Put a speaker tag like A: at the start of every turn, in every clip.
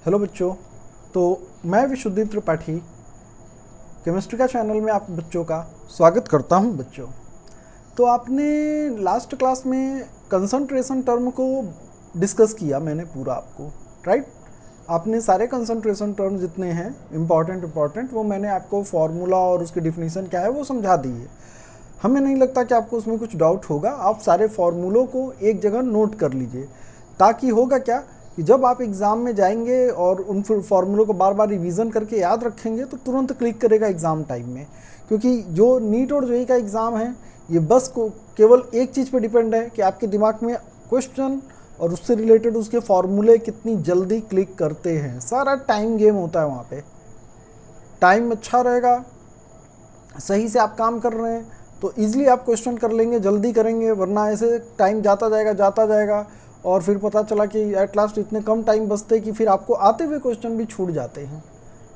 A: Hello बच्चों। तो मैं विशुद्धीप त्रिपाठी केमिस्ट्री का चैनल में आप बच्चों का स्वागत करता हूं। बच्चों, तो आपने लास्ट क्लास में कंसंट्रेशन टर्म को डिस्कस किया, मैंने पूरा आपको, राइट। आपने सारे कंसंट्रेशन टर्म जितने हैं इम्पॉर्टेंट वो मैंने आपको फार्मूला और उसकी डिफिनीशन क्या है वो समझा दी है। हमें नहीं लगता कि आपको उसमें कुछ डाउट होगा। आप सारे फार्मूलों को एक जगह नोट कर लीजिए, ताकि होगा क्या कि जब आप एग्ज़ाम में जाएंगे और उन फार्मूलों को बार बार रिवीजन करके याद रखेंगे तो तुरंत क्लिक करेगा एग्ज़ाम टाइम में। क्योंकि जो नीट और जेईई का एग्ज़ाम है ये बस को केवल एक चीज़ पे डिपेंड है कि आपके दिमाग में क्वेश्चन और उससे रिलेटेड उसके फार्मूले कितनी जल्दी क्लिक करते हैं। सारा टाइम गेम होता है वहाँ पे। टाइम अच्छा रहेगा, सही से आप काम कर रहे हैं तो ईज़िली आप क्वेश्चन कर लेंगे, जल्दी करेंगे। वरना ऐसे टाइम जाता जाएगा और फिर पता चला कि एट लास्ट इतने कम टाइम बचते कि फिर आपको आते हुए क्वेश्चन भी छूट जाते हैं,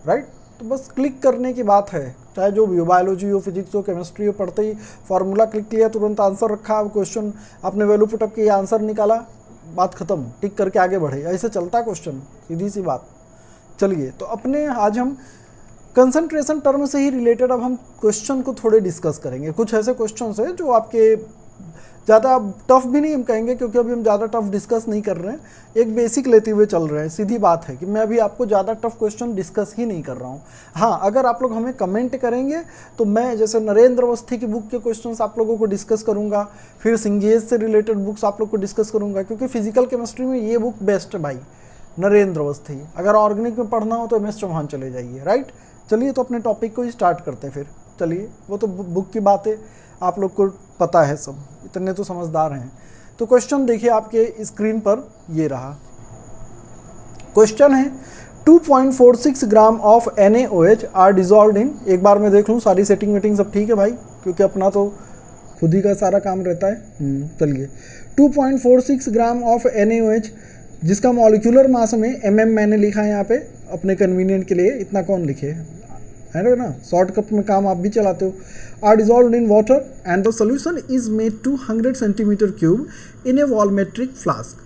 A: राइट। तो बस क्लिक करने की बात है, चाहे जो भी हो, बायोलॉजी हो, फिजिक्स हो, केमिस्ट्री हो, पढ़ते ही फार्मूला क्लिक किया, तुरंत आंसर रखा, अब क्वेश्चन आपने वैल्यू पुटअप किया, आंसर निकाला, बात खत्म, टिक करके आगे बढ़े। ऐसे चलता क्वेश्चन, सीधी सी बात। चलिए, तो अपने आज हम कंसंट्रेशन टर्म से ही रिलेटेड अब हम क्वेश्चन को थोड़े डिस्कस करेंगे। कुछ ऐसे क्वेश्चंस हैं जो आपके ज़्यादा टफ भी नहीं हम कहेंगे, क्योंकि अभी हम ज़्यादा टफ डिस्कस नहीं कर रहे हैं, एक बेसिक लेते हुए चल रहे हैं। सीधी बात है कि मैं अभी आपको ज़्यादा टफ क्वेश्चन डिस्कस ही नहीं कर रहा हूँ। हाँ, अगर आप लोग हमें कमेंट करेंगे तो मैं जैसे नरेंद्र अवस्थी की बुक के क्वेश्चंस आप लोगों को डिस्कस करूँगा, फिर सिंगेज से रिलेटेड बुक्स आप लोग को डिस्कस करूँगा, क्योंकि फिजिकल केमिस्ट्री में ये बुक बेस्ट है भाई, नरेंद्र अवस्थी। अगर ऑर्गेनिक में पढ़ना हो तो MS चौहान चले जाइए, राइट। चलिए, तो अपने टॉपिक को ही स्टार्ट करते हैं फिर। चलिए, वो तो बुक की बात है, आप लोग को पता है सब, इतने तो समझदार हैं। तो क्वेश्चन देखिए आपके स्क्रीन पर, ये रहा क्वेश्चन है। 2.46 gram of NaOH are dissolve in, एक बार मैं देख लूँ सारी सेटिंग वेटिंग सब ठीक है भाई, क्योंकि अपना तो खुद ही का सारा काम रहता है। चलिए, 2.46 ग्राम ऑफ NaOH जिसका मॉलिक्यूलर मास में mm मैंने लिखा है यहाँ पे अपने कन्वीनियंट के लिए, इतना कौन लिखे है ना, शॉर्टकट में काम आप भी चलाते हो। Are dissolve in water and the solution is made to 100 centimetre cube in a volumetric flask.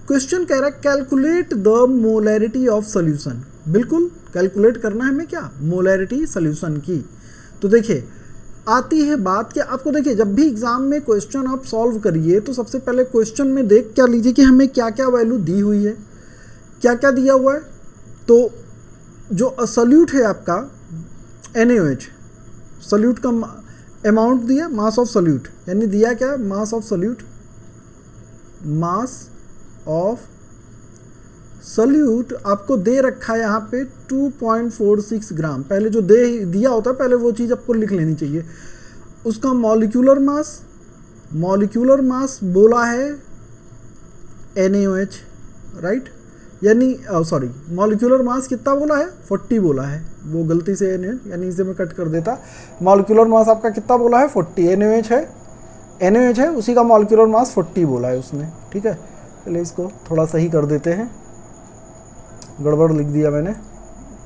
A: Question कह रहा है calculate the molarity of solution. बिल्कुल कैलकुलेट करना है हमें क्या, मोलैरिटी सोल्यूशन की। तो देखिए आती है बात कि आपको, देखिए जब भी एग्जाम में क्वेश्चन आप सॉल्व करिए तो सबसे पहले क्वेश्चन में देख क्या लीजिए कि हमें क्या क्या वैल्यू दी हुई है, क्या क्या दिया हुआ है। तो जो सॉल्यूट है आपका NaOH, सॉल्यूट का अमाउंट दिया, मास ऑफ सॉल्यूट, यानी दिया क्या, mass of solute, mass of solute आपको दे रखा है यहाँ पे 2.46 ग्राम। पहले जो दिया होता है पहले वो चीज़ आपको लिख लेनी चाहिए। उसका मॉलिक्यूलर मास बोला है NaOH, राइट, यानी सॉरी मॉलिक्यूलर मास कितना बोला है, 40 बोला है, वो गलती से यानी इसे मैं कट कर देता। मॉलिक्यूलर मास आपका कितना बोला है, 40। NaOH है उसी का मॉलिक्यूलर मास 40 बोला है उसने, ठीक है। चलिए इसको थोड़ा सही कर देते हैं, गड़बड़ लिख दिया मैंने।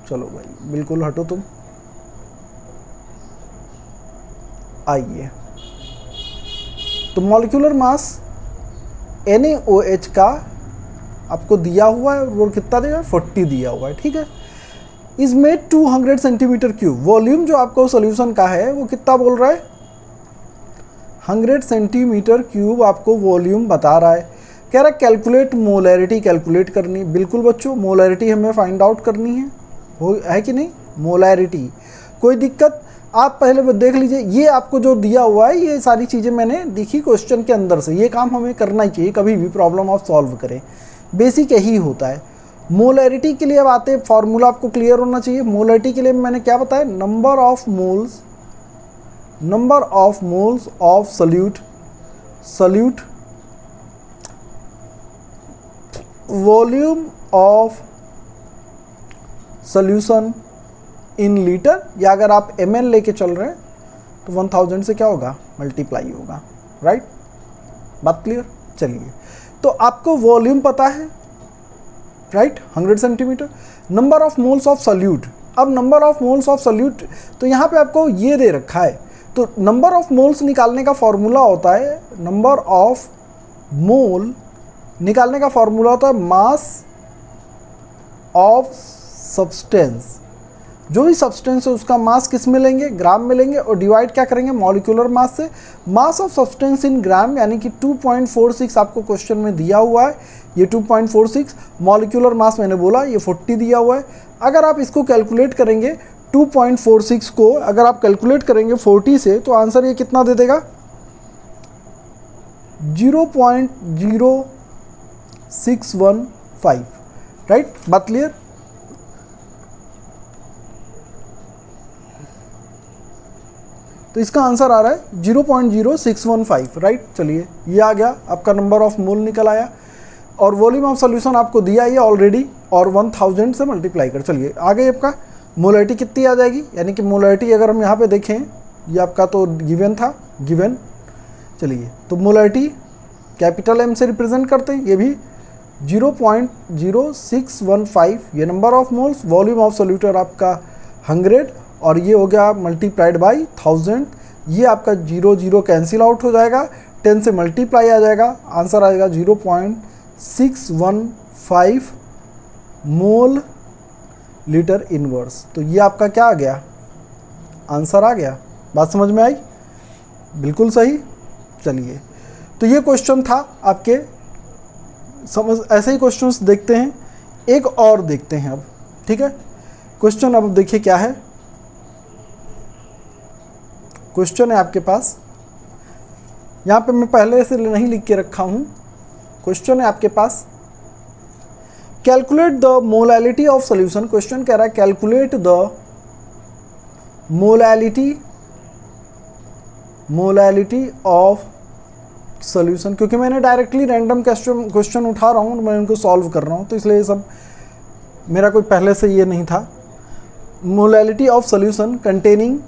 A: चलो भाई बिल्कुल हटो तुम, आइए। तो मॉलिक्यूलर मास NaOH का आपको दिया हुआ है, वो कितना दिया है, 40 दिया हुआ है, ठीक है। Is made 200 centimetre cube. Volume जो आपको सोल्यूशन का है वो कितना बोल रहा है, 100 सेंटीमीटर क्यूब आपको वॉल्यूम बता रहा है। कह रहा है कैलकुलेट मोलैरिटी, कैलकुलेट करनी। बिल्कुल बच्चों, मोलैरिटी हमें फाइंड आउट करनी है कि नहीं, मोलैरिटी। कोई दिक्कत, आप पहले देख लीजिए, ये आपको जो दिया हुआ है ये सारी चीज़ें मैंने देखी क्वेश्चन के अंदर से। ये काम हमें करना ही चाहिए कभी भी प्रॉब्लम आप सॉल्व करें, बेसिक यही होता है। मोलैरिटी के लिए अब आते हैं, फॉर्मूला आपको क्लियर होना चाहिए। मोलैरिटी के लिए मैंने क्या बताया, number of moles of solute volume of solution in litre, या अगर आप ml लेके चल रहे हैं तो 1000 से क्या होगा, मल्टीप्लाई होगा, राइट। बात क्लियर। चलिए, तो आपको वॉल्यूम पता है, right, 100 centimetre. Number of moles of solute, अब number of moles of solute, तो यहाँ पे आपको ये दे रखा है। तो नंबर ऑफ मोल्स निकालने का फॉर्मूला होता है, नंबर ऑफ मोल निकालने का फॉर्मूला होता है मास ऑफ सब्सटेंस, जो भी सब्सटेंस है उसका मास किस में लेंगे, ग्राम में लेंगे, और डिवाइड क्या करेंगे, मॉलिक्यूलर मास से। मास ऑफ सब्सटेंस इन ग्राम यानी कि 2.46 आपको क्वेश्चन में दिया हुआ है, ये 2.46। मॉलिक्यूलर मास मैंने बोला ये 40 दिया हुआ है। अगर आप इसको कैलकुलेट करेंगे 2.46 को अगर आप कैलकुलेट करेंगे 40 से, तो आंसर ये कितना दे देगा, 0.0615। राइट, बात क्लियर। तो इसका आंसर आ रहा है 0.0615। राइट, चलिए ये आ गया आपका नंबर ऑफ मोल निकल आया, और वॉल्यूम ऑफ सॉल्यूशन आपको दिया ही है ऑलरेडी, और 1000 से मल्टीप्लाई कर। चलिए आगे आपका मोलैरिटी कितनी आ जाएगी, यानी कि मोलैरिटी अगर हम यहाँ पे देखें, ये आपका तो गिवन था, गिवन। चलिए तो मोलैरिटी कैपिटल M से रिप्रेजेंट करते हैं, ये भी 0.0615 ये number of moles. Volume of solution आपका 100, और ये हो गया मल्टीप्लाइड बाई 1000। ये आपका 0 कैंसिल आउट हो जाएगा, 10 से मल्टीप्लाई आ जाएगा, आंसर आएगा 0.615 मोल लीटर इनवर्स। तो ये आपका क्या आ गया, आंसर आ गया। बात समझ में आई, बिल्कुल सही। चलिए तो ये क्वेश्चन था आपके, समझ ऐसे ही क्वेश्चंस देखते हैं, एक और देखते हैं अब, ठीक है। क्वेश्चन अब देखिए क्या है। क्वेश्चन है आपके पास, यहाँ पे मैं पहले से नहीं लिख के रखा हूँ। क्वेश्चन है आपके पास, calculate the molality of solution. Question कह रहा है calculate the molality of solution. क्योंकि मैंने डायरेक्टली रैंडम क्वेश्चन उठा रहा हूँ, मैं उनको सॉल्व कर रहा हूँ, तो इसलिए सब मेरा कोई पहले से ये नहीं था। Molality of solution containing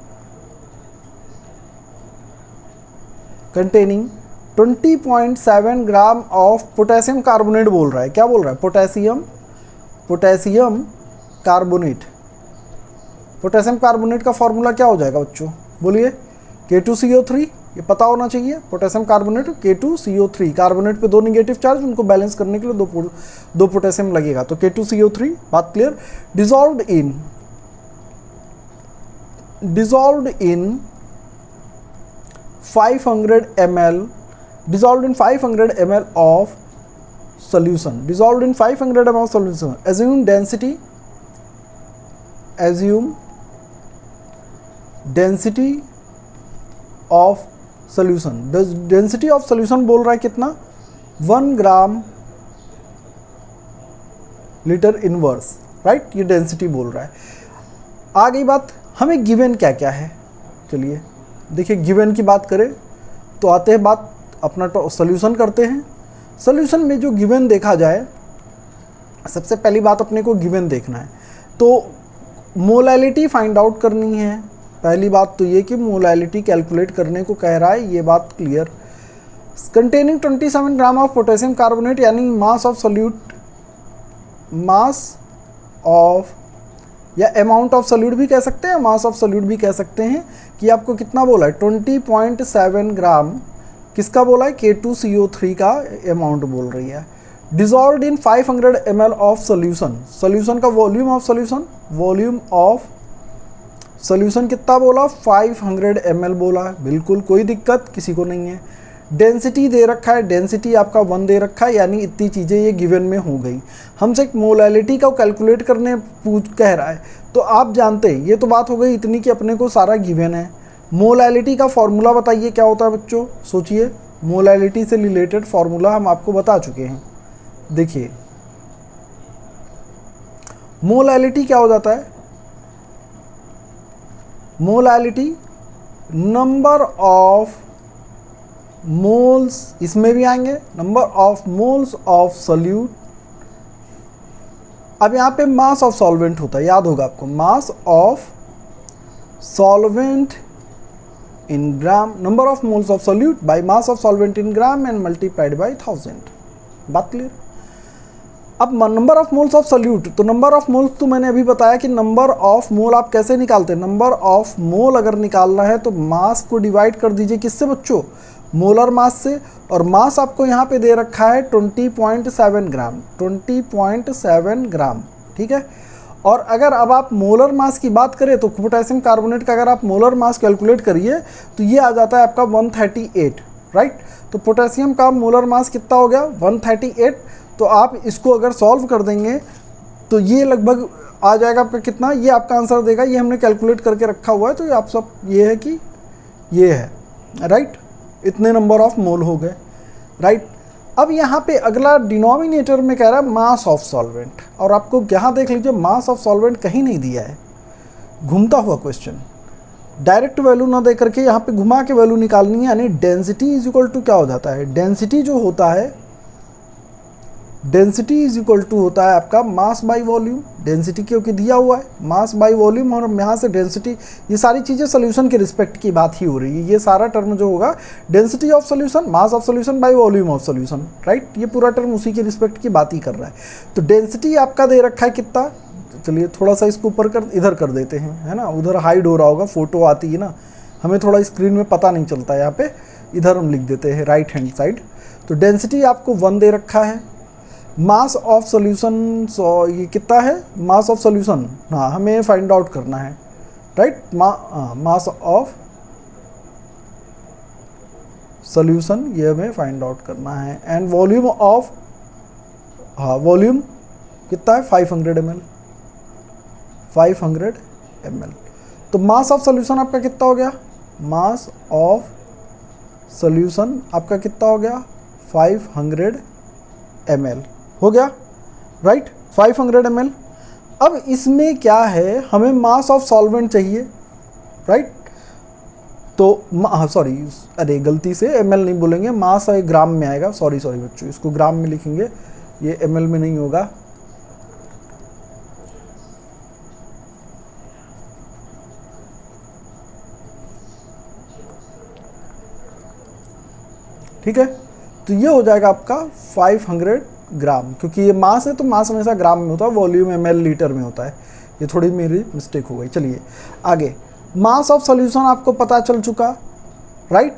A: 20.7 gram of potassium carbonate बोल रहा है। क्या बोल रहा है, पोटेशियम कार्बोनेट। पोटेशियम कार्बोनेट का फॉर्मूला क्या हो जाएगा बच्चों, बोलिए, K2CO3, ये पता होना चाहिए। पोटेशियम कार्बोनेट K2CO3, कार्बोनेट पे 2 निगेटिव चार्ज, उनको बैलेंस करने के लिए दो पोटेशियम लगेगा, तो K2CO3। बात clear. Dissolved in 500 ml of solution, assume density of solution। Density of solution बोल रहा है कितना, 1 ग्राम लीटर इनवर्स। राइट, ये डेंसिटी बोल रहा है। आ गई बात, हमें गिवन क्या क्या है। चलिए देखिए, गिवन की बात करें तो आते हैं बात अपना सोल्यूशन करते हैं। सोल्यूशन में जो गिवन देखा जाए, सबसे पहली बात अपने को गिवन देखना है, तो मोलैलिटी फाइंड आउट करनी है। पहली बात तो ये कि मोलैलिटी कैलकुलेट करने को कह रहा है, ये बात clear. Containing 27 gram of potassium carbonate, यानी mass of solute, mass of या अमाउंट ऑफ सोल्यूट भी कह सकते हैं, मास ऑफ सोल्यूट भी कह सकते हैं, कि आपको कितना बोला है, 20.7 ग्राम किसका बोला है, K2CO3 का अमाउंट बोल रही है। Dissolved in 500 ml of solution. Solution का वॉल्यूम ऑफ सोल्यूशन कितना बोला, 500 ml बोला है, बिल्कुल कोई दिक्कत किसी को नहीं है। डेंसिटी दे रखा है, डेंसिटी आपका 1 दे रखा है, यानी इतनी चीज़ें ये गिवन में हो गई। हमसे एक मोलैलिटी का कैलकुलेट करने कह रहा है, तो आप जानते हैं ये तो बात हो गई इतनी कि अपने को सारा गिवन है। मोलैलिटी का फॉर्मूला बताइए क्या होता है बच्चों, सोचिए। मोलैलिटी से रिलेटेड फॉर्मूला हम आपको बता चुके हैं। देखिए मोलैलिटी क्या हो जाता है, मोलैलिटी नंबर ऑफ मोल्स, इसमें भी आएंगे number of moles of solute. अब यहाँ पे मास ऑफ सॉल्वेंट होता है, याद होगा आपको, मास of solvent in gram, number of moles of solute bye mass of solvent in gram and multiplied by 1000। बात क्लियर। अब number of moles of solute, तो नंबर ऑफ मोल्स तो मैंने अभी बताया कि नंबर ऑफ मोल आप कैसे निकालते हैं। नंबर ऑफ मोल अगर निकालना है तो मास को डिवाइड कर दीजिए किससे बच्चों, मोलर मास से, और मास आपको यहाँ पे दे रखा है 20.7 ग्राम, 20.7 ग्राम, ठीक है। और अगर अब आप मोलर मास की बात करें तो पोटेशियम कार्बोनेट का अगर आप मोलर मास कैलकुलेट करिए तो ये आ जाता है आपका 138, राइट। तो पोटेशियम का मोलर मास कितना हो गया 138। तो आप इसको अगर सॉल्व कर देंगे तो ये लगभग आ जाएगा आपका कितना, ये आपका आंसर देगा, ये हमने कैलकुलेट करके रखा हुआ है। तो ये आप सब ये है कि ये है, राइट। इतने नंबर ऑफ मोल हो गए, राइट। अब यहाँ पे अगला डिनोमिनेटर में कह रहा है मास ऑफ सॉल्वेंट, और आपको यहाँ देख लीजिए मास ऑफ सॉल्वेंट कहीं नहीं दिया है, घूमता हुआ क्वेश्चन। डायरेक्ट वैल्यू ना दे करके यहाँ पे घुमा के वैल्यू निकालनी है, यानी डेंसिटी इज इक्वल टू क्या हो जाता है, डेंसिटी जो होता है, डेंसिटी इज इक्वल टू होता है आपका मास बाई वॉल्यूम। डेंसिटी क्योंकि दिया हुआ है, मास बाई वॉल्यूम, और यहाँ से डेंसिटी, ये सारी चीज़ें सोल्यूशन के रिस्पेक्ट की बात ही हो रही है। ये सारा टर्म जो होगा density of solution, mass of solution by volume of solution, right. ये पूरा टर्म उसी के रिस्पेक्ट की बात ही कर रहा है। तो डेंसिटी आपका दे रखा है कितना, चलिए थोड़ा सा इसको ऊपर कर इधर कर देते हैं, है ना, उधर हाइड हो रहा होगा, फोटो आती है ना, हमें थोड़ा स्क्रीन में पता नहीं चलता है। यहाँ पे इधर हम लिख देते हैं राइट हैंड साइड। तो डेंसिटी आपको 1 दे रखा है। मास ऑफ सोल्यूशन, ये कितना है मास ऑफ सोल्यूशन, हाँ हमें फाइंड आउट करना है, राइट। मास ऑफ सोल्यूशन ये हमें फाइंड आउट करना है। एंड वॉल्यूम ऑफ, हाँ वॉल्यूम कितना है 500 ml, 500 ml। तो मास ऑफ सोल्यूशन आपका कितना हो गया, मास ऑफ सोल्यूशन आपका कितना हो गया 500 ml हो गया, राइट, 500 ml। अब इसमें क्या है, हमें मास ऑफ सॉल्वेंट चाहिए, राइट। तो सॉरी, अरे गलती से ml नहीं बोलेंगे, मास ग्राम में आएगा, सॉरी बच्चों, इसको ग्राम में लिखेंगे, ये ml में नहीं होगा। ठीक है, तो ये हो जाएगा आपका 500 ग्राम, क्योंकि ये मास है तो मास हमेशा ग्राम में होता है, वॉल्यूम ml लीटर में होता है। ये थोड़ी मेरी मिस्टेक हो गई। चलिए आगे, मास ऑफ सॉल्यूशन आपको पता चल चुका, राइट।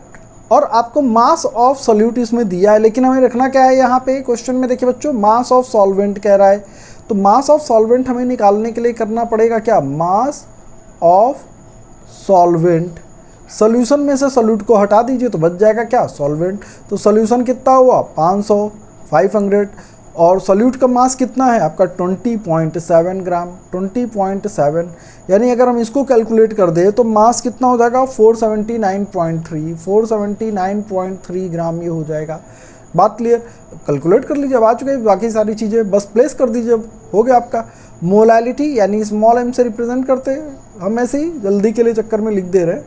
A: और आपको मास ऑफ सोल्यूट इसमें दिया है, लेकिन हमें रखना क्या है यहाँ पे क्वेश्चन में, देखिए बच्चों मास ऑफ सॉल्वेंट कह रहा है। तो मास ऑफ सॉल्वेंट हमें निकालने के लिए करना पड़ेगा क्या, मास ऑफ सॉल्वेंट। सोल्यूशन में से सोल्यूट को हटा दीजिए तो बच जाएगा क्या, सॉल्वेंट। तो सोल्यूशन कितना हुआ 500, 500, और सोल्यूट का मास कितना है आपका 20.7 ग्राम, 20.7, यानी अगर हम इसको कैलकुलेट कर दें तो मास कितना हो जाएगा 479.3 ग्राम ये हो जाएगा। बात क्लियर, कैलकुलेट कर लीजिए, अब आ चुके बाकी सारी चीज़ें, बस प्लेस कर दीजिए, हो गया आपका। मोलैलिटी यानी स्मॉल m से रिप्रेजेंट करते हैं, हम ऐसे ही जल्दी के लिए चक्कर में लिख दे रहे हैं।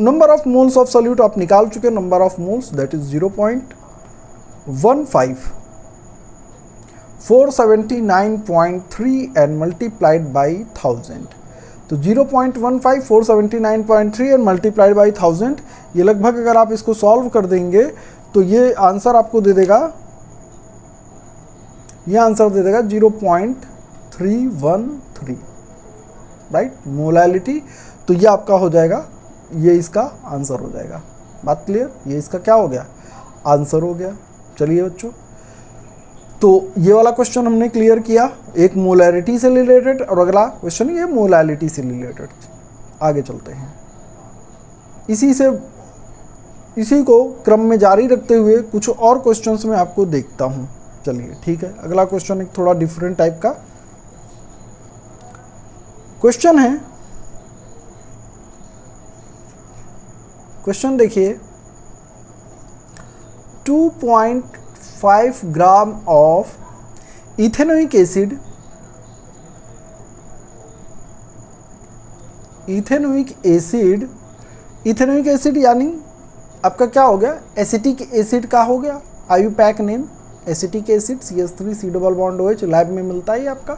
A: Number of moles of solute आप निकाल चुके, number of moles that is 0.15, 479.3 and multiplied by 1000। तो 0.15, 479.3 एंड मल्टीप्लाइड बाई 1000, ये लगभग अगर आप इसको सॉल्व कर देंगे तो ये आंसर आपको दे देगा, ये आंसर दे देगा 0.313, राइट, मोलैलिटी। तो ये आपका हो जाएगा, ये इसका आंसर हो जाएगा। बात क्लियर, ये इसका क्या हो गया, आंसर हो गया। चलिए बच्चों, तो ये वाला क्वेश्चन हमने क्लियर किया, एक मोलैरिटी से रिलेटेड, और अगला क्वेश्चन ये मोलैलिटी से रिलेटेड। आगे चलते हैं, इसी को क्रम में जारी रखते हुए कुछ और क्वेश्चंस में आपको देखता हूँ। चलिए ठीक है, अगला क्वेश्चन एक थोड़ा डिफरेंट टाइप का क्वेश्चन है। क्वेश्चन देखिए, 2.5 gram of ethanoic acid, ethanoic acid यानी आपका क्या हो गया, एसिटिक एसिड का हो गया, IUPAC name, acetic acid CH3 double bond OH, lab में मिलता है आपका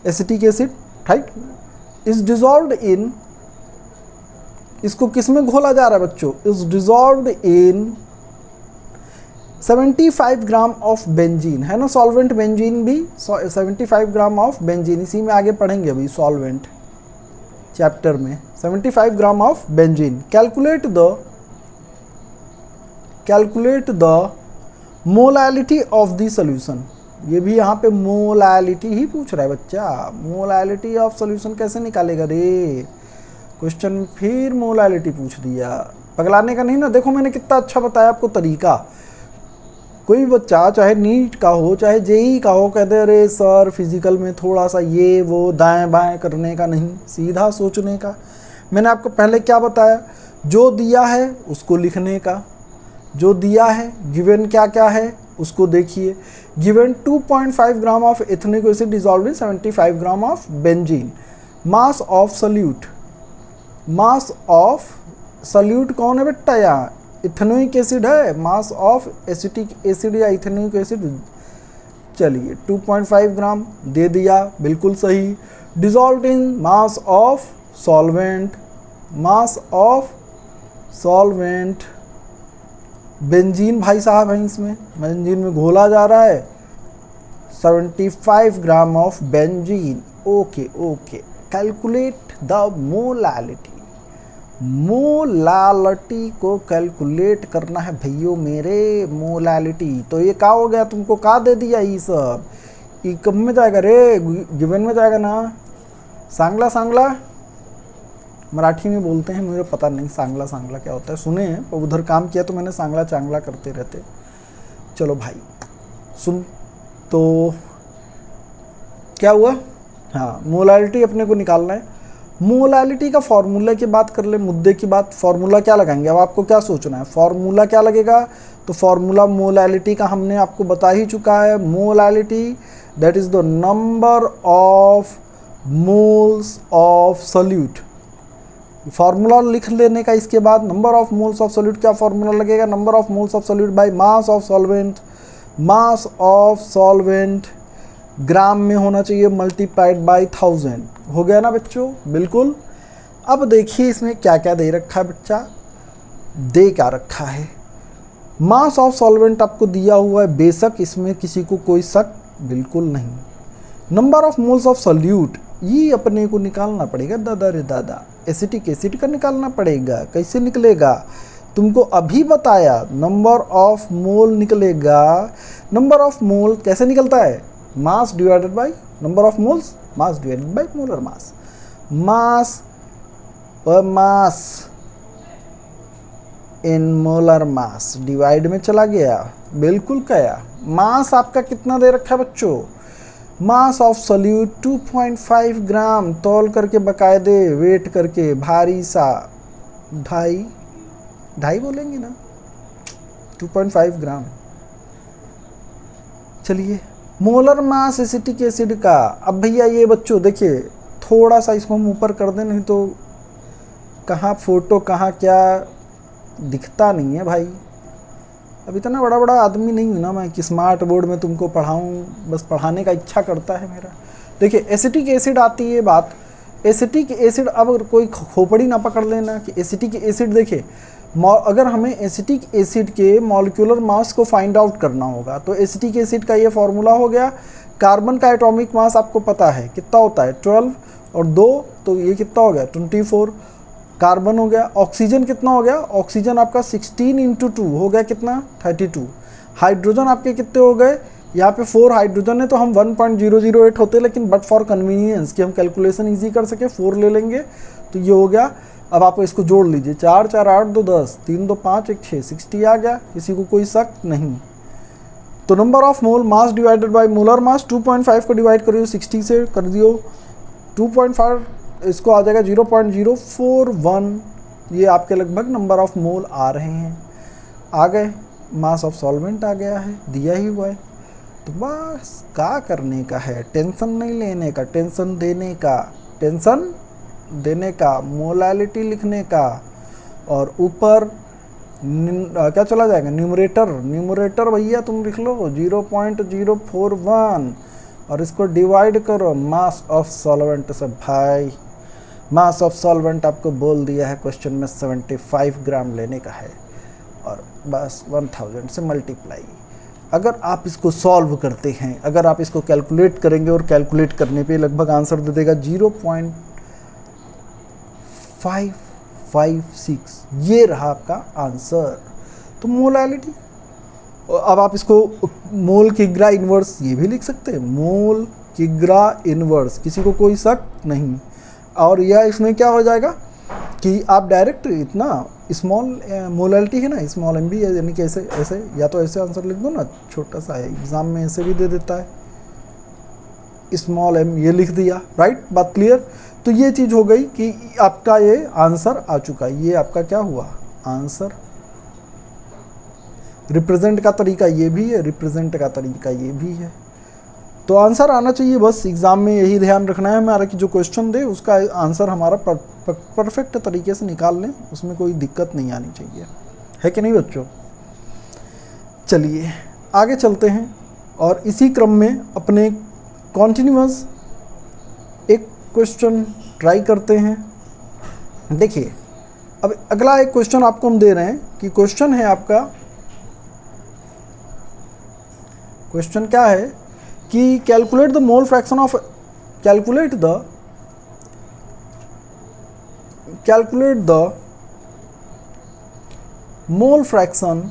A: acetic acid, right. Is dissolved in, इसको किस में घोला जा रहा है बच्चों, is dissolved in 75 gram of benzene, है ना, सॉल्वेंट बेंजीन भी 75 ग्राम ऑफ बेंजीन, इसी में आगे पढ़ेंगे अभी सॉल्वेंट चैप्टर में। 75 gram of benzene, calculate the molality of the solution, ये भी यहाँ पे मोलैलिटी ही पूछ रहा है बच्चा। मोलैलिटी ऑफ सॉल्यूशन कैसे निकालेगा रे, क्वेश्चन फिर मोलैलिटी पूछ दिया। पगलाने का नहीं ना, देखो मैंने कितना अच्छा बताया आपको तरीका। कोई बच्चा चाहे नीट का हो चाहे जेई का हो, कहते अरे सर फिजिकल में थोड़ा सा ये वो दाएं बाएं करने का नहीं, सीधा सोचने का। मैंने आपको पहले क्या बताया, जो दिया है उसको लिखने का, जो दिया है गिवन क्या क्या है उसको देखिए। Given 2.5 gram of ethnic acid dissolved in 75 gram of benzene. Mass of solute, mass of solute कौन है बेटा, यहाँ इथेनोइक एसिड है। मास ऑफ एसिटिक एसिड या इथेनोइक एसिड, चलिए 2.5 ग्राम दे दिया, बिल्कुल सही। Dissolved in mass of solvent, mass of solvent benzene भाई साहब है, इसमें बेंजीन में घोला जा रहा है, 75 gram of benzene. Okay okay, calculate the molality. Molality को कैलकुलेट करना है भैया मेरे, मोलैलिटी। तो ये का हो गया, तुमको का दे दिया, ये सब ये कब में जाएगा रे, गिवन में जाएगा ना। सांगला, सांगला मराठी में बोलते हैं, मुझे पता नहीं सांगला सांगला क्या होता है, सुने हैं पर उधर काम किया तो मैंने सांगला चांगला करते रहते। चलो भाई सुन, तो क्या हुआ, हाँ मोलैलिटी अपने को निकालना है। मोलैलिटी का फॉर्मूला की बात कर ले, मुद्दे की बात। फॉर्मूला क्या लगाएंगे, अब आपको क्या सोचना है, फॉर्मूला क्या लगेगा। तो फॉर्मूला मोलैलिटी का हमने आपको बता ही चुका है। Molality that is the number of moles of solute. Formula लिख लेने का, इसके बाद number of moles of solute क्या फार्मूला लगेगा, number of moles of solute by mass of solvent. Mass of solvent gram में होना चाहिए, मल्टीप्लाइड बाय 1000। हो गया ना बच्चों, बिल्कुल। अब देखिए इसमें क्या क्या दे रखा है बच्चा, दे क्या रखा है। मास ऑफ सॉल्वेंट आपको दिया हुआ है, बेशक इसमें किसी को कोई शक बिल्कुल नहीं। Number of moles of solute ये अपने को निकालना पड़ेगा दादा रे दादा, एसिटिक एसिड का निकालना पड़ेगा। कैसे निकलेगा, तुमको अभी बताया, नंबर ऑफ मोल निकलेगा। नंबर ऑफ मोल कैसे निकलता है, mass divided by number of moles, mass divided by molar mass. Mass पर मास इन मोलर मास, डिवाइड में चला गया, बिल्कुल क्या। मास आपका कितना दे रखा है बच्चों, मास ऑफ सॉल्यूट 2.5 ग्राम, तौल करके बकायदे वेट करके भारी सा, ढाई बोलेंगे ना, 2.5 ग्राम। चलिए मोलर मास एसिटिक एसिड का। अब भैया ये बच्चों देखिए, थोड़ा सा इसको हम ऊपर कर दें, नहीं तो कहाँ फोटो कहाँ क्या दिखता नहीं है भाई। अब इतना बड़ा बड़ा आदमी नहीं हूँ ना मैं कि स्मार्ट बोर्ड में तुमको पढ़ाऊँ, बस पढ़ाने का इच्छा करता है मेरा। देखिए एसिटिक एसिड आती है बात, एसिटिक एसिड, अब कोई खोपड़ी ना पकड़ लेना कि एसिटिक एसिड। देखिए अगर हमें एसिटिक एसिड के मॉलिक्यूलर मास को फाइंड आउट करना होगा तो एसिटिक एसिड का ये फॉर्मूला हो गया। कार्बन का एटॉमिक मास आपको पता है कितना होता है, 12 और 2 तो ये कितना हो गया 24 कार्बन हो गया। ऑक्सीजन कितना हो गया, ऑक्सीजन आपका 16 × 2 हो गया कितना 32। हाइड्रोजन आपके कितने हो गए, यहाँ पे 4 हाइड्रोजन है तो हम 1.008 होते, लेकिन बट फॉर कन्वीनियंस कि हम कैलकुलेशन इजी कर सके 4 ले लेंगे तो ये हो गया। अब आप इसको जोड़ लीजिए, 4 4 8 2 10, 3 2 5 1 6, 60 आ गया, किसी को कोई शक नहीं। तो number of mole mass divided by molar मास, 2.5 को डिवाइड करियो 60 से कर दियो, 2.5 इसको आ जाएगा 0.041। ये आपके लगभग नंबर ऑफ मोल आ रहे हैं, आ गए। मास ऑफ सॉल्वेंट आ गया है, दिया ही हुआ है। तो बस क्या करने का है, टेंशन नहीं लेने का, टेंशन देने का, टेंशन देने का, मोलैलिटी लिखने का। और ऊपर क्या चला जाएगा, न्यूमरेटर, न्यूमरेटर भैया तुम लिख लो 0.041 और इसको डिवाइड करो मास ऑफ सॉल्वेंट से। भाई मास ऑफ सॉल्वेंट आपको बोल दिया है क्वेश्चन में 75 ग्राम लेने का है और बस 1000 से मल्टीप्लाई। अगर आप इसको सॉल्व करते हैं, अगर आप इसको कैलकुलेट करेंगे और कैलकुलेट करने पे लगभग आंसर दे देगा 0.556, ये रहा आपका आंसर। तो मोलैलिटी अब आप इसको मोल किग्रा इन्वर्स ये भी लिख सकते हैं, मोल किग्रा इन्वर्स, किसी को कोई शक नहीं। और यह इसमें क्या हो जाएगा कि आप डायरेक्ट इतना स्मॉल मोलैलिटी है ना, स्मॉल एम बी, यानी कि ऐसे ऐसे या तो ऐसे आंसर लिख दो ना, छोटा सा है, एग्ज़ाम में ऐसे भी दे देता है, स्मॉल एम ये लिख दिया, राइट, बात क्लियर। तो ये चीज़ हो गई कि आपका ये आंसर आ चुका है, ये आपका क्या हुआ आंसर। रिप्रेजेंट का तरीका ये भी है, रिप्रेजेंट का तरीका ये भी है, तो आंसर आना चाहिए। बस एग्ज़ाम में यही ध्यान रखना है हमारा कि जो क्वेश्चन दे उसका आंसर हमारा परफेक्ट तरीके से निकाल लें, उसमें कोई दिक्कत नहीं आनी चाहिए, है कि नहीं बच्चों। चलिए आगे चलते हैं और इसी क्रम में अपने कॉन्टिन्यूअस एक क्वेश्चन ट्राई करते हैं। देखिए अब अगला एक क्वेश्चन आपको हम दे रहे हैं कि क्वेश्चन है आपका, क्वेश्चन क्या है कि calculate the mole fraction of, calculate the mole fraction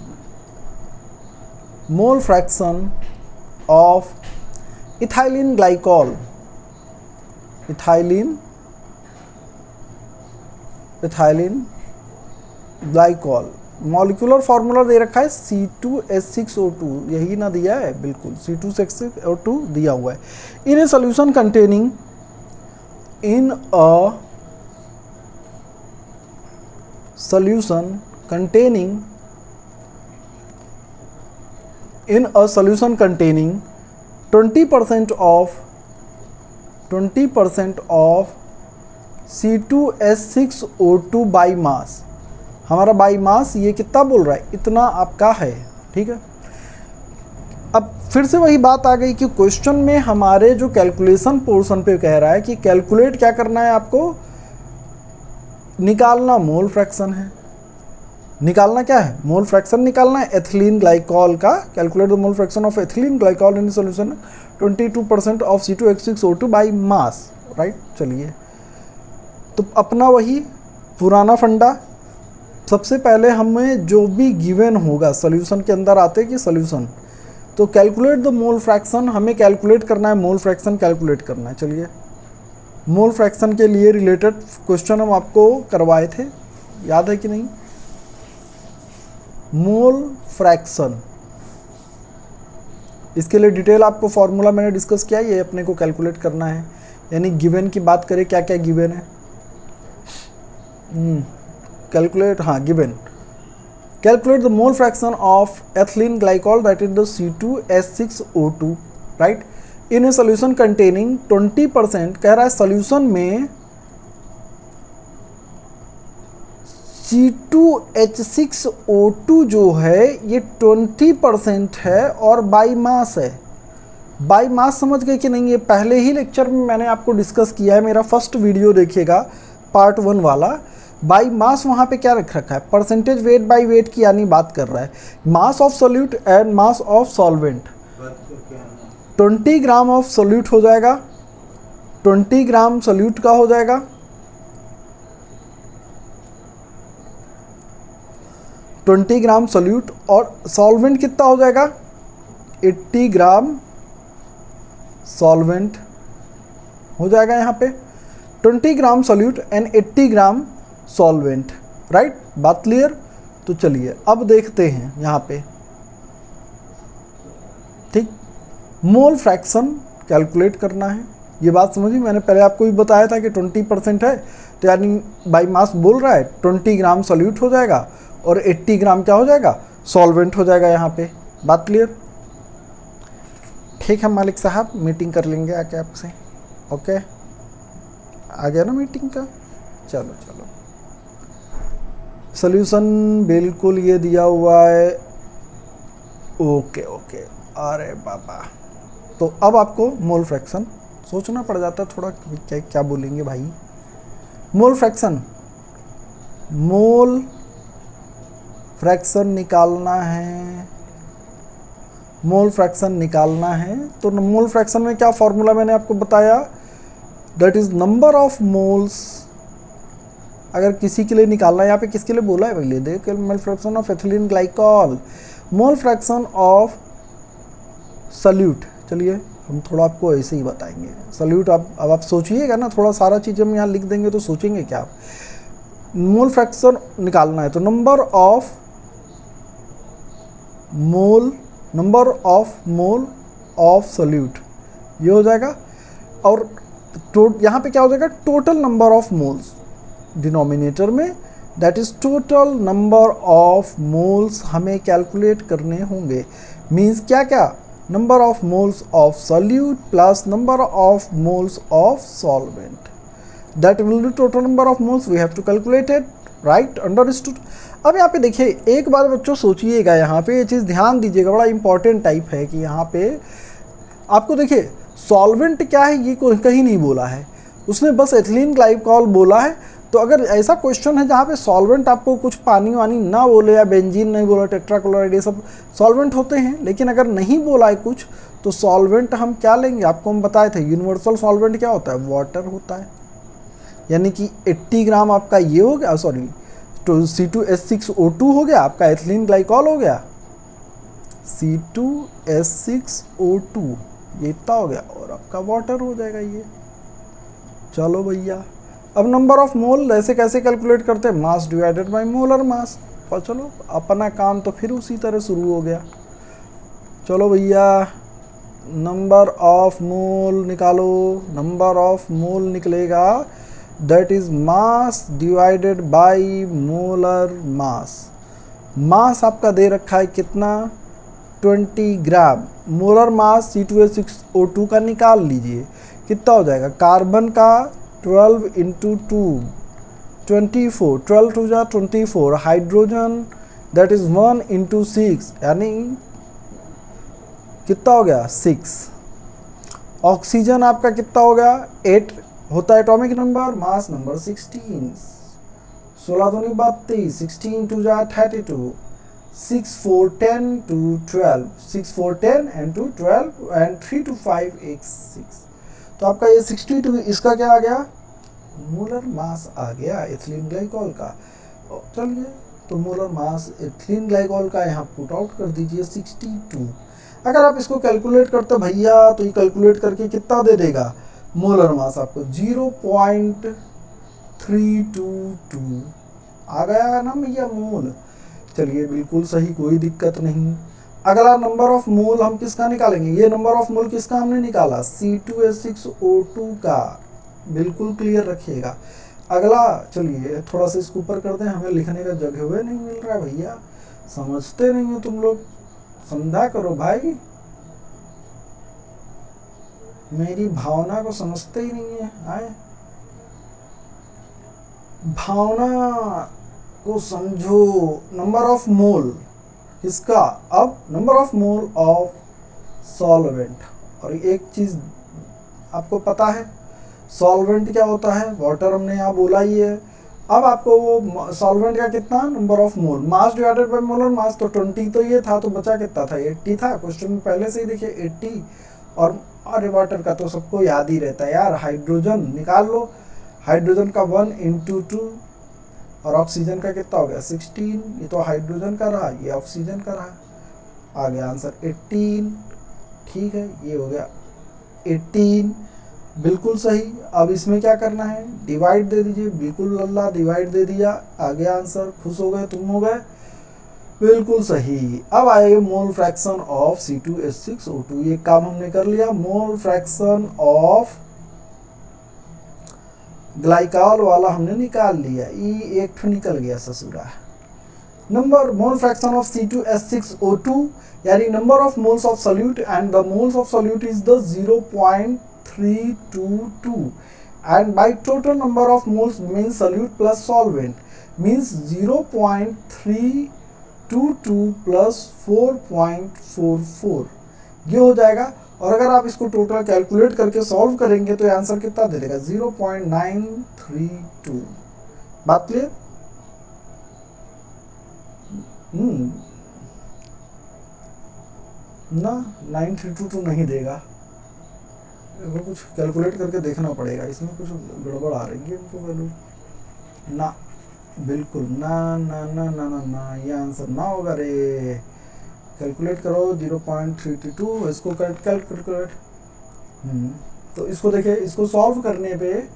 A: of ethylene glycol, ethylene glycol, molecular formula दे रखा है C2H6O2, यही ना दिया है, बिल्कुल C2H6O2 दिया हुआ है। In a solution containing, in a solution containing 20% of C2H6O2 by mass, हमारा बाई मास ये कितना बोल रहा है, इतना आपका है, ठीक है। अब फिर से वही बात आ गई कि क्वेश्चन में हमारे जो कैलकुलेशन पोर्शन पे कह रहा है कि कैलकुलेट क्या करना है आपको, निकालना मोल फ्रैक्शन है, निकालना क्या है, मोल फ्रैक्शन निकालना है एथिलीन ग्लाइकॉल का। Calculate the mole fraction of ethylene glycol in solution 22% of C2H6O2 by mass, right. चलिए तो अपना वही पुराना फंडा, सबसे पहले हमें जो भी गिवन होगा सॉल्यूशन के अंदर आते कि सॉल्यूशन, तो कैलकुलेट द मोल फ्रैक्शन, हमें कैलकुलेट करना है, मोल फ्रैक्शन कैलकुलेट करना है। चलिए मोल फ्रैक्शन के लिए रिलेटेड क्वेश्चन हम आपको करवाए थे, याद है कि नहीं। मोल फ्रैक्शन, इसके लिए डिटेल आपको फॉर्मूला मैंने डिस्कस किया, ये अपने को कैलकुलेट करना है। यानी गिवन की बात करें, क्या क्या गिवन है, कैलकुलेट, हाँ given, calculate the mole fraction of ethylene glycol that is the C2H6O2, right, in a solution containing 20%, कह रहा है सोल्यूशन में C2H6O2 जो है ये 20% है और बाई मास है। बाई मास समझ गए कि नहीं, ये पहले ही लेक्चर में मैंने आपको डिस्कस किया है, मेरा फर्स्ट वीडियो देखिएगा पार्ट 1 वाला। बाई मास वहाँ पे क्या रख रखा है, परसेंटेज वेट बाई वेट की यानी बात कर रहा है, मास of solute and mass of solvent. 20 gram of solute हो जाएगा, 20 ग्राम सोल्यूट का हो जाएगा, 20 ग्राम सोल्यूट, और सॉल्वेंट कितना हो जाएगा, 80 ग्राम सॉल्वेंट हो जाएगा यहाँ पे। 20 gram solute and 80 gram solvent, right, बात क्लियर। तो चलिए अब देखते हैं यहाँ पे, ठीक, मोल फ्रैक्शन कैलकुलेट करना है, ये बात समझिए। मैंने पहले आपको भी बताया था कि 20% है, तो यानी बाई मास बोल रहा है 20 ग्राम सोल्यूट हो जाएगा और 80 ग्राम क्या हो जाएगा, सॉल्वेंट हो जाएगा यहाँ पे, बात क्लियर। ठीक है मालिक साहब, मीटिंग कर लेंगे आके आपसे, ओके, आ गया ना मीटिंग का, चलो चलो। सॉल्यूशन बिल्कुल ये दिया हुआ है, ओके ओके, अरे बाबा। तो अब आपको मोल फ्रैक्शन सोचना पड़ जाता है थोड़ा, क्या क्या बोलेंगे भाई। मोल फ्रैक्शन, मोल फ्रैक्शन निकालना है, मोल फ्रैक्शन निकालना है। तो मोल फ्रैक्शन में क्या फॉर्मूला मैंने आपको बताया, that is number of moles. अगर किसी के लिए निकालना है, यहाँ पे किसके लिए बोला है भाई, ले दे mole fraction of ethylene glycol, mole fraction of solute, चलिए हम थोड़ा आपको ऐसे ही बताएंगे। सल्यूट अब आप सोचिएगा ना, थोड़ा सारा चीज़ हम यहाँ लिख देंगे तो सोचेंगे क्या आप। मोल फ्रैक्शन निकालना है तो number of mole of solute ये हो जाएगा, और यहाँ पे क्या हो जाएगा, total number of moles denominator में, that is total number of moles हमें कैलकुलेट करने होंगे। मीन्स क्या क्या, number of moles of solute plus number of moles of solvent, that will be total number of moles we have to calculate it, right, understood. अब यहाँ पे देखिए एक बार बच्चों सोचिएगा, यहाँ पे ये चीज़ ध्यान दीजिएगा, बड़ा इंपॉर्टेंट टाइप है कि यहाँ पे आपको देखिए सॉल्वेंट क्या है ये कहीं नहीं बोला है, उसने बस एथिलीन ग्लाइकोल बोला है। तो अगर ऐसा क्वेश्चन है जहाँ पे सॉल्वेंट आपको कुछ पानी वानी ना बोले या बेंजीन नहीं बोला, टेट्राक्लोराइड, ये सब सॉल्वेंट होते हैं, लेकिन अगर नहीं बोला है कुछ तो सॉल्वेंट हम क्या लेंगे, आपको हम बताए थे यूनिवर्सल सॉल्वेंट क्या होता है, वाटर होता है। यानी कि 80 ग्राम आपका ये हो गया, सॉरी तो C2H6O2 हो गया, आपका एथिलीन ग्लाइकोल हो गया C2H6O2, ये इतना हो गया, और आपका वाटर हो जाएगा ये। चलो भैया, अब नंबर ऑफ मोल ऐसे कैसे कैलकुलेट करते हैं, मास डिवाइडेड बाय मोलर मास, और चलो अपना काम तो फिर उसी तरह शुरू हो गया। चलो भैया नंबर ऑफ मोल निकालो, नंबर ऑफ मोल निकलेगा that is mass divided by molar mass. Mass आपका दे रखा है कितना, 20 ग्राम। मोलर मास C2H6O2 का निकाल लीजिए, कितना हो जाएगा, कार्बन का 12 इंटू 2 24, 12 टू जा 24, हाइड्रोजन दैट इज 1 इंटू 6 यानी कितना हो गया 6, ऑक्सीजन आपका कितना हो गया 8 होता है एटॉमिक नंबर, मास नंबर 16, 16 दूनी 32, 16 टू जा 32, 6 4 10 to 12, 6 4 10 and 2 12 and 3 to 5 8 6, तो आपका ये 62 इसका क्या आ गया, मोलर मास आ गया एथिलीन ग्लाइकोल का। चलिए तो मोलर मास एथिलीन ग्लाइकोल का यहाँ पुट आउट कर दीजिए 62। अगर आप इसको कैलकुलेट करते भैया तो ये कैलकुलेट करके कितना दे देगा, मोलर मास आपको 0.322 आ गया ना भैया मोल। चलिए बिल्कुल सही, कोई दिक्कत नहीं। अगला नंबर ऑफ मोल हम किसका निकालेंगे, ये नंबर ऑफ मोल किसका हमने निकाला, C2H6O2 का, बिल्कुल क्लियर रखिएगा। अगला चलिए थोड़ा सा इसको ऊपर कर दें, हमें लिखने का जगह हुए नहीं मिल रहा है भैया, समझते नहीं हो तुम लोग, समझा करो भाई, मेरी भावना को समझते ही नहीं है, आए भावना को समझो। नंबर ऑफ मोल इसका, अब number of mole of solvent, और एक चीज आपको पता है सॉल्वेंट क्या होता है, वाटर हमने यहाँ बोला ही है। अब आपको वो सॉल्वेंट का कितना number of mole, mass divided by molar मास, तो 20 तो ये था, तो बचा कितना था 80 था, क्वेश्चन में पहले से ही देखिए 80, और अरे वाटर का तो सबको याद ही रहता है यार, हाइड्रोजन निकाल लो, हाइड्रोजन का 1 इंटू 2, और ऑक्सीजन का कितना हो गया 16, ये तो हाइड्रोजन का रहा, ये ऑक्सीजन का रहा, आ गया आंसर 18, ठीक है ये हो गया 18, बिल्कुल सही। अब इसमें क्या करना है, डिवाइड दे दीजिए, बिल्कुल लल्ला डिवाइड दे दिया, आ गया आंसर, खुश हो गए, तुम हो गए, बिल्कुल सही। अब आएगा मोल फ्रैक्शन ऑफ C2H6O2, ये काम हमने कर लिया। मोल फ्रैक्शन ऑफ ग्लाइकोल वाला हमने निकाल लिया, ये एक तो निकल गया ससुरा। Number mole fraction of C2H6O2 यानी number of moles of solute, and the moles of solute is the 0.322, and by total number of moles means solute plus solvent means 0.322 plus 4.44, ये हो जाएगा। और अगर आप इसको टोटल कैलकुलेट करके solve करेंगे तो आंसर कितना दे देगा 0.932, बात क्लियर। ना 932 नहीं देगा, कुछ कैलकुलेट करके देखना पड़ेगा, इसमें कुछ गड़बड़ आ रही है इनको वैल्यू, ना बिल्कुल ना ना ना ना ना ना, ये आंसर ना होगा रे, कैलकुलेट करो 0.332, इसको कैलकुलेट। तो इसको देखिए, इसको सॉल्व करने पे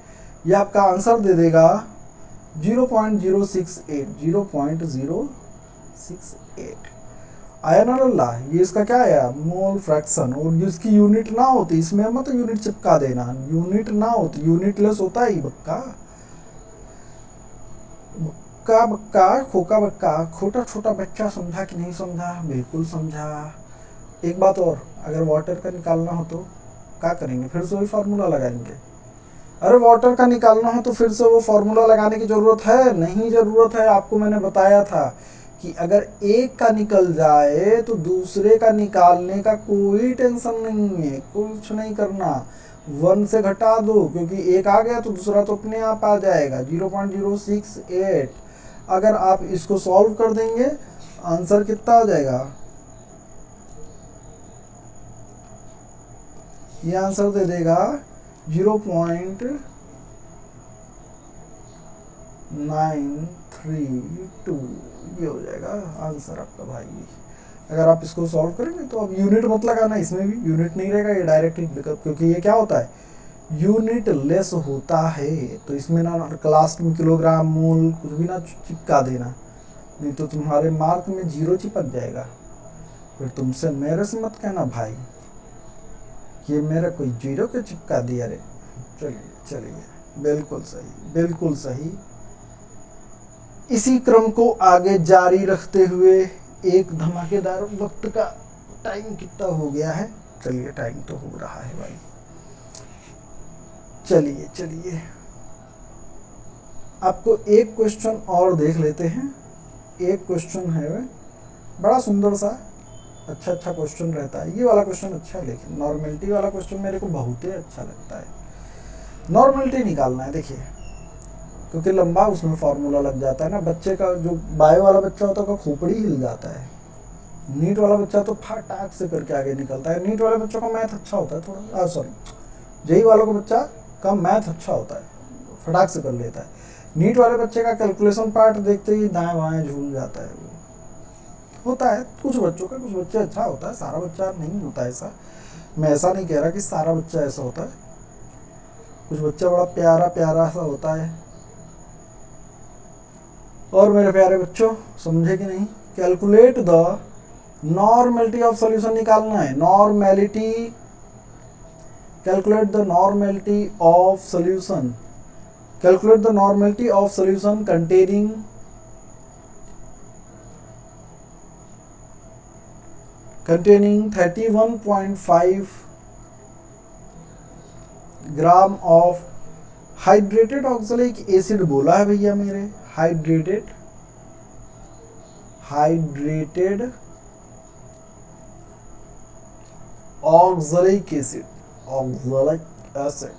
A: ये आपका आंसर दे देगा 0.068, 0.068। आया ना लल्ला, ये इसका क्या आया, मोल फ्रैक्शन। और इसकी यूनिट ना होती, इसमें मत यूनिट चिपका देना, यूनिट ना होती, यूनिटलेस होता ही बक्का बक्का बक्का खोका बक्का। छोटा छोटा बच्चा समझा कि नहीं समझा? बिल्कुल समझा। एक बात और, अगर वाटर का निकालना हो तो क्या करेंगे? फिर से वही फार्मूला लगाएंगे। अरे वाटर का निकालना हो तो फिर से वो फार्मूला लगाने की जरूरत है? नहीं जरूरत है। आपको मैंने बताया था कि अगर एक का निकल जाए तो दूसरे का निकालने का कोई टेंशन नहीं है, कुछ नहीं करना, 1 से घटा दो, क्योंकि एक आ गया तो दूसरा तो अपने आप आ जाएगा 0.068। अगर आप इसको सॉल्व कर देंगे, आंसर कितना आ जाएगा? ये आंसर दे देगा 0.932, ये हो जाएगा आंसर आपका भाई। अगर आप इसको सॉल्व करेंगे तो अब यूनिट मत लगाना, इसमें भी यूनिट नहीं रहेगा, ये डायरेक्ट ही, क्योंकि ये क्या होता है, यूनिट लेस होता है। तो इसमें ना क्लास में किलोग्राम मोल कुछ भी ना चिपका देना, नहीं तो तुम्हारे मार्क में 0 चिपक जाएगा। फिर तुमसे मेरे से मत कहना भाई ये मेरा कोई 0 के चिपका दिया रे। चलिए चलिए, बिल्कुल सही, बिल्कुल सही। इसी क्रम को आगे जारी रखते हुए एक धमाकेदार वक्त का टाइम कितना हो गया है? चलिए, टाइम तो हो रहा है भाई। चलिए चलिए, आपको एक क्वेश्चन और देख लेते हैं। एक क्वेश्चन है बड़ा सुंदर सा, अच्छा क्वेश्चन रहता है। ये वाला क्वेश्चन अच्छा है, लेकिन नॉर्मेलिटी वाला क्वेश्चन मेरे को बहुत ही अच्छा लगता है। नॉर्मेलिटी निकालना है, देखिए, क्योंकि लंबा उसमें फार्मूला लग जाता है ना। बच्चे का जो बायो वाला बच्चा होता है, खोपड़ी हिल जाता है। नीट वाला बच्चा तो फटाक से करके आगे निकलता है। नीट वाले बच्चों का मैथ अच्छा होता है थोड़ा, सॉरी, जेई वालों का बच्चा का मैथ अच्छा होता है, फटाक से कर लेता है। नीट वाले बच्चे का कैलकुलेशन पार्ट देखते ही दाएं बाएं झूल जाता है। वो होता है कुछ बच्चों का, कुछ बच्चे अच्छा होता है, सारा बच्चा नहीं होता ऐसा। मैं ऐसा नहीं कह रहा कि सारा बच्चा ऐसा होता है, कुछ बच्चा बड़ा प्यारा प्यारा सा होता है। और मेरे प्यारे बच्चों, समझे कि नहीं? Calculate the normality of solution निकालना है। Normality, calculate the normality of solution, calculate the normality of solution containing 31.5 gram of hydrated oxalic acid बोला है भैया मेरे। Hydrated oxalic acid, oxalic acid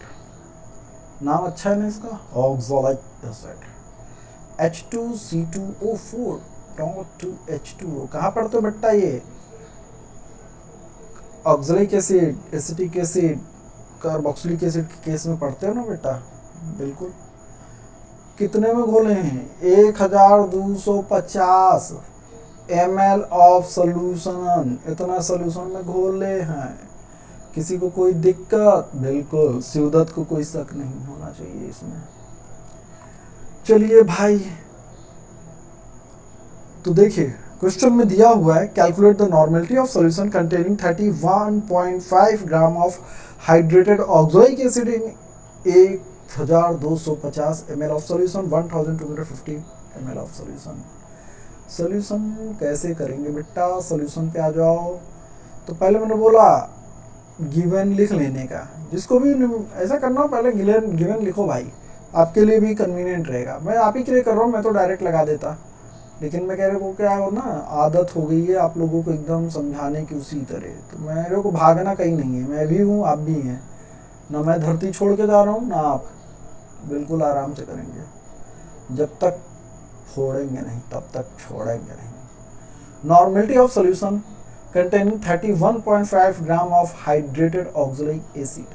A: नाम अच्छा है ना इसका, ऑक्सैलिक एसिड। H2C2O4.2H2O कहाँ पढ़ते हो बेटा? ये oxalic acid, acetic acid, carboxylic acid के केस में पढ़ते हो ना बेटा? बिल्कुल। कितने में घोले हैं? 1250 ml ऑफ सोल्यूशन, इतना सोल्यूशन में घोले हैं। किसी को कोई दिक्कत? बिल्कुल, शिवदत्त को कोई शक नहीं होना चाहिए इसमें। चलिए भाई, तो देखिए क्वेश्चन में दिया हुआ है calculate the normality of solution containing 31.5 gram of hydrated oxalic acid in 1250 ml of solution, 1250 ml of solution. Solution कैसे करेंगे बेटा? सॉल्यूशन पे आ जाओ। तो पहले मैंने बोला गिवन लिख लेने का, जिसको भी ऐसा करना हो पहले गिवन लिखो भाई, आपके लिए भी कन्वीनियंट रहेगा। मैं आप ही के लिए कर रहा हूँ, मैं तो डायरेक्ट लगा देता, लेकिन मैं कह रहा हूँ क्या हो ना, आदत हो गई है आप लोगों को एकदम समझाने की उसी तरह। तो मेरे को भागना कहीं नहीं है, मैं भी हूँ आप भी हैं ना। मैं धरती छोड़ के जा रहा हूँ ना आप, बिल्कुल आराम से करेंगे। जब तक छोड़ेंगे नहीं तब तक छोड़ेंगे नहीं। Normality of solution containing 31.5 gram of hydrated oxalic acid,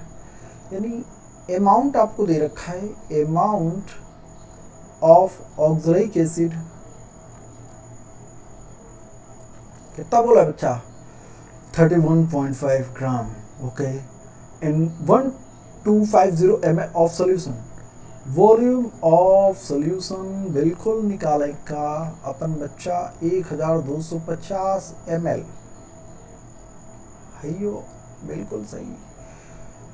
A: यानी अमाउंट आपको दे रखा है, अमाउंट ऑफ ऑक्सैलिक एसिड कितना बोला बच्चा? 31.5 gram. Okay, in 1250 ml of solution. Volume of solution बिल्कुल निकालेगा अपन बच्चा 1250 ml। हाइयो, बिल्कुल सही।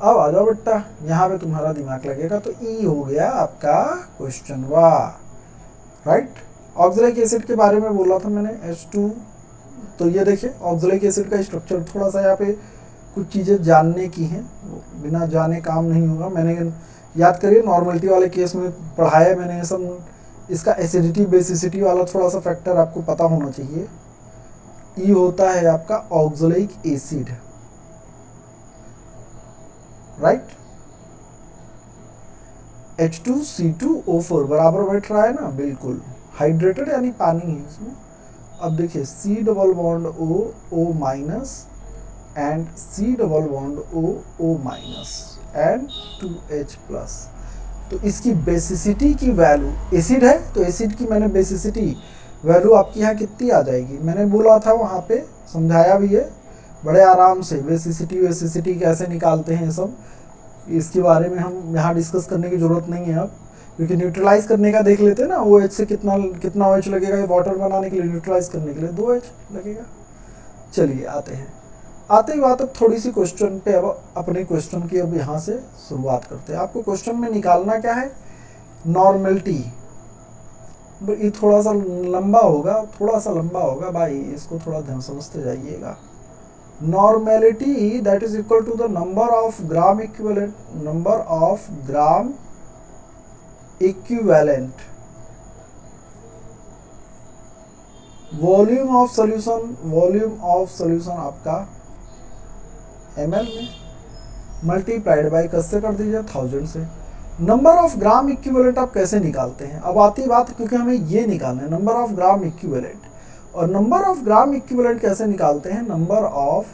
A: अब आ जाओ बेटा, यहाँ पे तुम्हारा दिमाग लगेगा। तो ई हो गया आपका क्वेश्चन वाह, राइट। ऑक्सैलिक एसिड के बारे में बोला था मैंने, H2। तो ये देखिए ऑक्सैलिक एसिड का स्ट्रक्चर, थोड़ा सा यहाँ पे कुछ चीज़ें जानने की हैं, बिना जाने काम नहीं होगा। मैंने याद करिए नॉर्मलिटी वाले केस में पढ़ाया मैंने ये सब। इसका एसिडिटी बेसिसिटी वाला थोड़ा सा फैक्टर आपको पता होना चाहिए। ई होता है आपका ऑक्सैलिक एसिड, राइट। H2C2O4 बराबर बैठ रहा है ना, बिल्कुल हाइड्रेटेड यानी पानी है इसमें। अब देखिए C double bond O, O minus and C double bond O, O minus and 2H plus. तो इसकी बेसिसिटी की वैल्यू, एसिड है तो एसिड की मैंने बेसिसिटी वैल्यू आपकी यहाँ कितनी आ जाएगी, मैंने बोला था वहाँ पे, समझाया भी है बड़े आराम से। बेसिसिटी कैसे निकालते हैं ये सब, इसके बारे में हम यहाँ डिस्कस करने की ज़रूरत नहीं है अब, क्योंकि न्यूट्रलाइज करने का देख लेते हैं ना। OH से कितना OH लगेगा वाटर बनाने के लिए, न्यूट्रलाइज करने के लिए 2H लगेगा। चलिए आते ही बात अब थोड़ी सी क्वेश्चन पे, अब अपने क्वेश्चन की अब यहाँ से शुरुआत करते हैं। आपको क्वेश्चन में निकालना क्या है, नॉर्मलिटी। ये थोड़ा सा लंबा होगा भाई, इसको थोड़ा ध्यान समझते जाइएगा। Normality that is equal to the number of gram equivalent, number of gram equivalent volume of solution आपका ml में मल्टीप्लाइड बाय कैसे कर दीजिए 1000 से। नंबर ऑफ ग्राम इक्विवेलेंट आप कैसे निकालते हैं, अब आती बात, क्योंकि हमें ये निकालना है नंबर ऑफ ग्राम इक्विवेलेंट। और नंबर ऑफ ग्राम इक्विवेलेंट कैसे निकालते हैं, नंबर ऑफ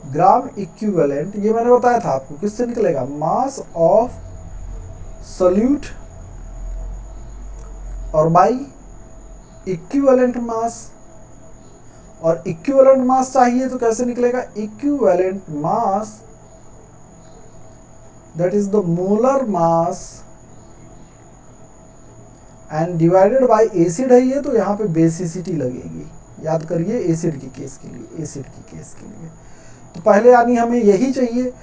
A: ग्राम इक्विवेलेंट, ये मैंने बताया था आपको, किससे निकलेगा, मास ऑफ सोल्यूट और बाई इक्विवेलेंट मास। और इक्विवेलेंट मास चाहिए तो कैसे निकलेगा, equivalent mass that is the molar mass and divided by acid है ये, तो यहाँ पे बेसिसिटी लगेगी। याद करिए एसिड के केस के लिए, तो पहले यानी हमें यही चाहिए,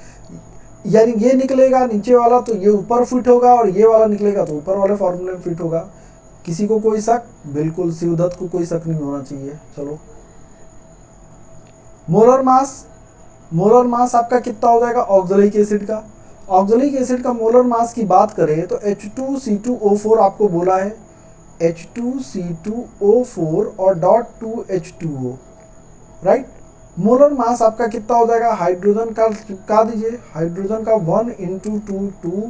A: यानी ये निकलेगा नीचे वाला तो ये ऊपर फिट होगा, और ये वाला निकलेगा तो ऊपर वाले फॉर्मूले में फिट होगा। किसी को कोई शक, बिल्कुल शिवदत्त को कोई शक नहीं होना चाहिए। चलो, मोलर मास आपका कितना हो जाएगा, ऑक्सैलिक एसिड का मोलर मास की बात करें तो H2C2O4 आपको बोला है, H2C2O4 और dot 2H2O, right. Molar mass आपका कितना हो जाएगा, हाइड्रोजन का दीजिए, हाइड्रोजन का 1 × 2 2,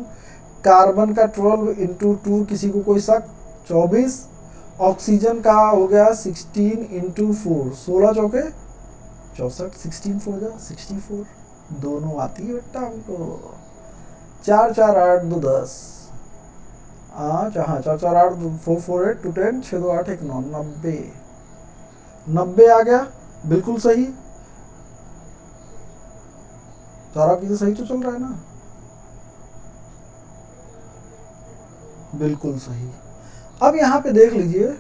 A: कार्बन का 12 × 2, किसी को कोई शक 24, ऑक्सीजन का हो गया 16 × 4, 16 चौके 64, 16 4 जा 64, दोनों आती है बेटा हमको। 4 4 8 2 10, हाँ 4 4 8 4 4 8 2 10, 6 2 8 1 9, 90 आ गया, बिल्कुल सही। सारा चीज़ सही तो चल रहा है ना, बिल्कुल सही। अब यहाँ पे देख लीजिए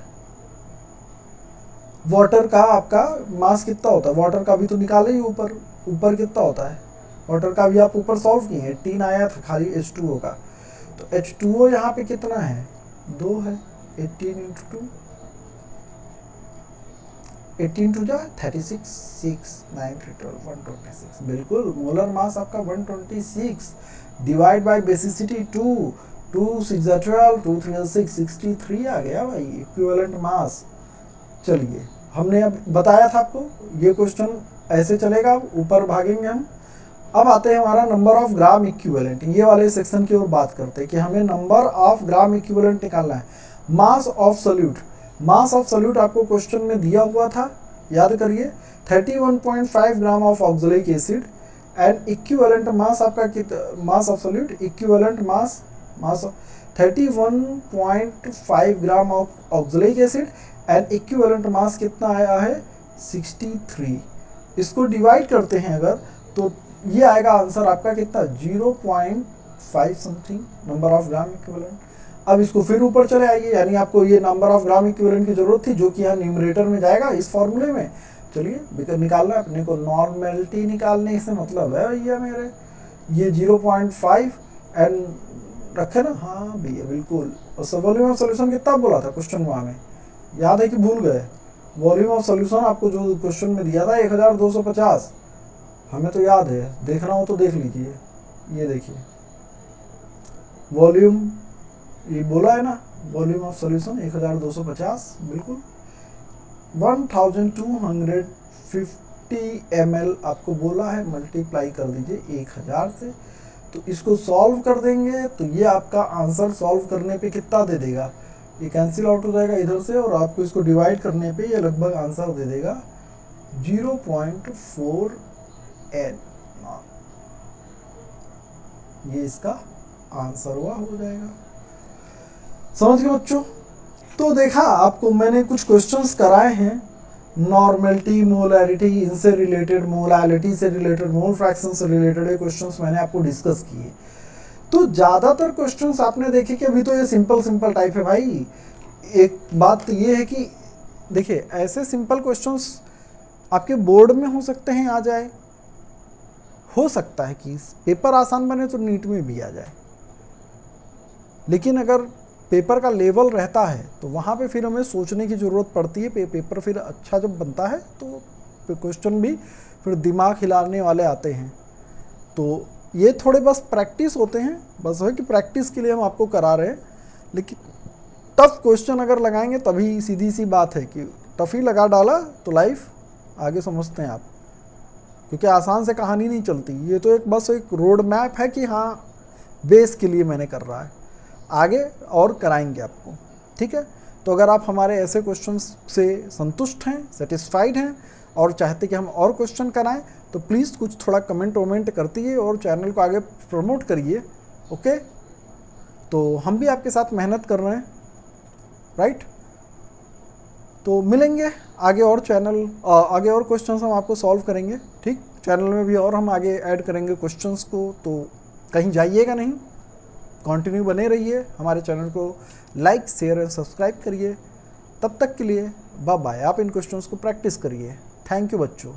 A: वाटर का आपका मास कितना होता है, वाटर का भी तो निकाले ही ऊपर कितना होता है, वाटर का भी आप ऊपर सॉल्व किए हैं, 3 आया था खाली H2O का। तो H2O यहाँ पे कितना है, 2 है, 18 × 2, 18 2 जा 36, 6 9 3 12 126, बिल्कुल मोलर मास आपका 126 डिवाइड बाय बेसिसिटी 2 2 6 12 2 3 6 63 आ गया भाई इक्विवेलेंट मास। चलिए, हमने अब बताया था आपको ये क्वेश्चन ऐसे चलेगा, ऊपर भागेंगे हम। अब आते हैं हमारा नंबर ऑफ ग्राम इक्विवेलेंट, ये वाले सेक्शन की ओर बात करते हैं कि हमें नंबर ऑफ ग्राम इक्विवेलेंट निकालना है। मास ऑफ सोल्यूट आपको क्वेश्चन में दिया हुआ था, याद करिए 31.5 gram of oxalic acid and equivalent mass आपका कितना, मास of solute equivalent mass 31.5 gram of oxalic acid and equivalent mass कितना आया है 63। इसको डिवाइड करते हैं अगर तो ये आएगा आंसर आपका कितना 0.5 something number of gram equivalent. अब इसको फिर ऊपर चले आइए, यानी आपको ये नंबर ऑफ ग्राम इक्विवेलेंट की जरूरत थी जो कि यहाँ न्यूमरेटर में जाएगा इस फॉर्मूले में। चलिए निकालना है अपने को, नॉर्मेलिटी निकालने से मतलब है भैया मेरे, ये 0.5 एंड रखे ना, हाँ भैया बिल्कुल। और वॉल्यूम ऑफ सोल्यूशन कितना बोला था क्वेश्चन में, याद है कि भूल गए? वॉल्यूम ऑफ सोल्यूशन आपको जो क्वेश्चन में दिया था 1250, हमें तो याद है, देखना हो तो देख लीजिए। ये देखिए वॉल्यूम, ये बोला है ना वॉल्यूम ऑफ सॉल्यूशन 1250, बिल्कुल 1250 ml आपको बोला है, मल्टीप्लाई कर दीजिए 1000 से। तो इसको सॉल्व कर देंगे तो ये आपका आंसर सॉल्व करने पे कितना दे देगा, ये कैंसिल आउट हो जाएगा इधर से, और आपको इसको डिवाइड करने पे ये लगभग आंसर दे देगा 0.4 N। ये इसका आंसर हुआ हो जाएगा। समझ गए बच्चों? तो देखा आपको मैंने कुछ क्वेश्चंस कराए हैं, नॉर्मेलिटी, मोलैरिटी, इनसे रिलेटेड, मोलैलिटी से रिलेटेड, मोल फ्रैक्शन से रिलेटेड क्वेश्चंस मैंने आपको डिस्कस किए। तो ज़्यादातर क्वेश्चंस आपने देखे कि अभी तो ये सिंपल टाइप है भाई। एक बात तो ये है कि देखिए ऐसे सिंपल क्वेश्चंस आपके बोर्ड में हो सकते हैं आ जाए, हो सकता है कि पेपर आसान बने तो नीट में भी आ जाए, लेकिन अगर पेपर का लेवल रहता है तो वहाँ पे फिर हमें सोचने की ज़रूरत पड़ती है। पेपर फिर अच्छा जब बनता है तो क्वेश्चन भी फिर दिमाग हिलाने वाले आते हैं। तो ये थोड़े बस प्रैक्टिस होते हैं, बस है कि प्रैक्टिस के लिए हम आपको करा रहे हैं। लेकिन टफ क्वेश्चन अगर लगाएंगे तभी, सीधी सी बात है कि टफ ही लगा डाला तो लाइफ आगे समझते हैं आप, क्योंकि आसान से कहानी नहीं चलती। ये तो एक बस एक रोड मैप है कि हाँ बेस के लिए मैंने कर रहा है, आगे और कराएंगे आपको, ठीक है। तो अगर आप हमारे ऐसे क्वेश्चंस से संतुष्ट हैं, सेटिस्फाइड हैं और चाहते कि हम और क्वेश्चन कराएं तो प्लीज़ कुछ थोड़ा कमेंट वमेंट करती और चैनल को आगे प्रमोट करिए, ओके। तो हम भी आपके साथ मेहनत कर रहे हैं, राइट। तो मिलेंगे आगे और आगे और क्वेश्चंस हम आपको सॉल्व करेंगे, ठीक। चैनल में भी और हम आगे ऐड करेंगे क्वेश्चंस को, तो कहीं जाइएगा नहीं, कंटिन्यू बने रहिए। हमारे चैनल को लाइक, शेयर और सब्सक्राइब करिए। तब तक के लिए बाय बाय। आप इन क्वेश्चंस को प्रैक्टिस करिए। थैंक यू बच्चों।